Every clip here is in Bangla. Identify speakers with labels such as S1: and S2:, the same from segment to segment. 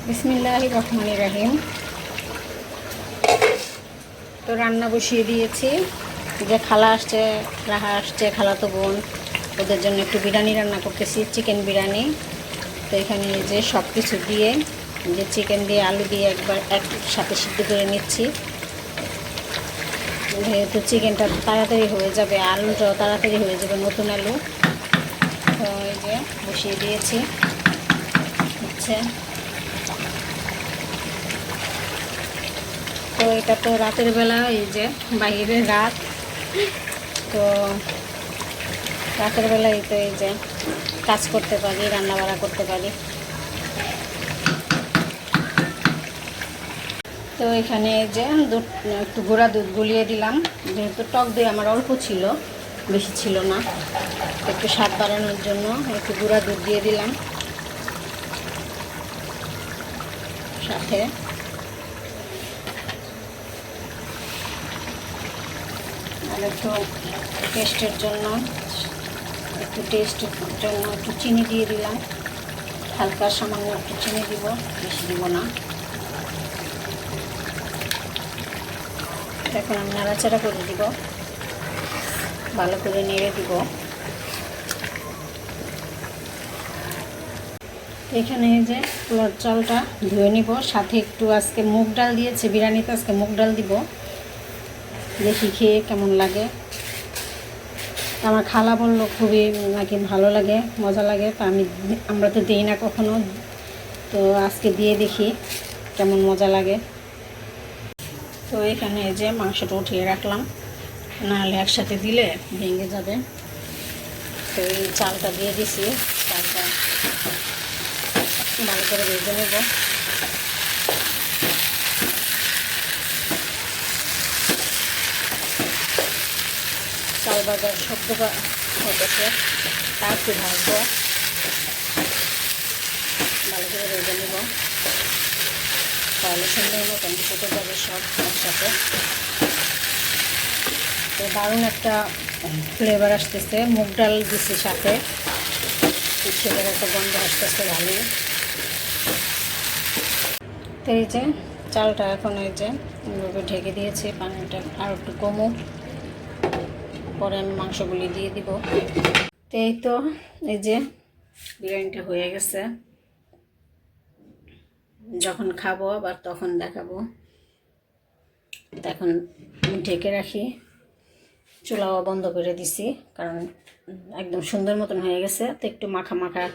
S1: বিসমিল্লাহির রহমানির রহিম। তো রান্না বসিয়ে দিয়েছি। যে খালা আসছে, রাহা আসছে, খালাতো বোন, ওদের জন্য একটু বিরিয়ানি রান্না করতেছি, চিকেন বিরিয়ানি। তো এখানে যে সব কিছু দিয়ে, যে চিকেন দিয়ে আলু দিয়ে একবার একসাথে সিদ্ধ করে নিচ্ছি, যেহেতু চিকেনটা তাড়াতাড়ি হয়ে যাবে, আলুটাও তাড়াতাড়ি হয়ে যাবে, নতুন আলু। তো এই যে বসিয়ে দিয়েছি হচ্ছে। তো এটা তো রাতের বেলা, এই যে বাইরে রাত, তো রাতের বেলায় তো এই যে কাজ করতে পারি, রান্না বাড়া করতে পারি। তো এখানে এই যে দুধ, একটু গুঁড়া দুধ গুলিয়ে দিলাম, যেহেতু টক দই আমার অল্প ছিল, বেশি ছিল না, একটু স্বাদ বাড়ানোর জন্য একটু গুঁড়া দুধ দিয়ে দিলাম সাথে। আর একটু টেস্টের জন্য একটু চিনি দিয়ে দিলাম, হালকা সামান্য একটু চিনি দিব, বেশি দিব না। এখন আমি নাড়াচাড়া করে দিব, ভালো করে নেড়ে দিব। এখানে যে পোলার চালটা ধুয়ে নিব, সাথে একটু আজকে মুগ ডাল দিয়েছে বিরিয়ানিতে, আজকে মুগ ডাল দিব, দেখি খেয়ে কেমন লাগে। আমার খালা বললো খুবই নাকি ভালো লাগে, মজা লাগে। তো আমরা তো দিই না কখনো, তো আজকে দিয়ে দেখি কেমন মজা লাগে। তো এখানে যে মাংসটা উঠিয়ে রাখলাম, নাহলে একসাথে দিলে ভেঙে যাবে। তো এই চালটা দিয়ে দিছি, চালটা ভালো করে ভেজে নেব। চাল ভাজার শব্দ হতেছে, তা একটু ভাজবো, ভালো করে ভেজে নেব, তাহলে সুন্দর মতন ফুটে যাবে সব একসাথে। তো দারুণ একটা ফ্লেভার আসতেছে, মুগ ডাল দিচ্ছি সাথে, সেটার একটা গন্ধ আসতেছে ভালোই। তো এই যে চালটা এখন এই যে এইভাবে ঢেকে দিয়েছি, পানিটা আর একটু কমুক, পরে আমি মাংসগুলি দিয়ে দিব। তো এই তো এই যে বিরিয়ানিটা হয়ে গেছে, যখন খাবো আবার তখন দেখাবো। এখন ঢেকে রাখি, চুলাও বন্ধ করে দিছি, কারণ একদম সুন্দর মতন হয়ে গেছে। তো একটু মাখা মাখা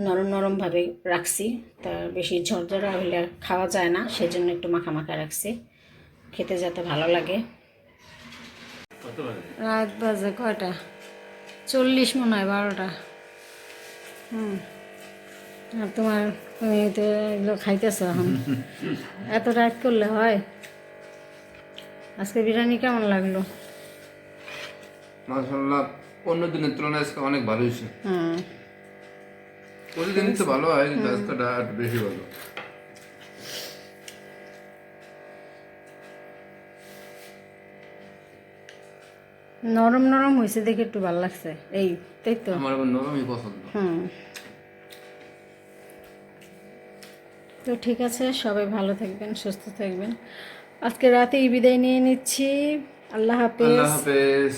S1: নরম নরমভাবে রাখছি, তা বেশি ঝরঝরা হলে খাওয়া যায় না, সেজন্য একটু মাখা মাখা রাখছি, খেতে যাতে ভালো লাগে। রাত বাজে কয়টা? 40 মনে হয়, 12টা। আর তুমি তো এগুলো খাইতেছো এখন, এত রাত করলে হয়? আজকে বিরিয়ানি কেমন লাগলো?
S2: মাশাআল্লাহ, অন্য দিনের তুলনায় আজকে অনেক ভালো হয়েছে।
S1: হুম,
S2: প্রতিদিনই তো ভালো হয়, কিন্তু আজকে একটু বেশি ভালো।
S1: নরম নরম হয়েছে দেখে একটু ভালো লাগছে, এই তাই তো।
S2: আমার আবার নরমই পছন্দ।
S1: হুম, তো ঠিক আছে, সবাই ভালো থাকবেন, সুস্থ থাকবেন। আজকে রাতেই বিদায় নিয়ে নিচ্ছি। আল্লাহ
S2: আল্লাহ
S1: হাফেজ।
S2: হাফেজ।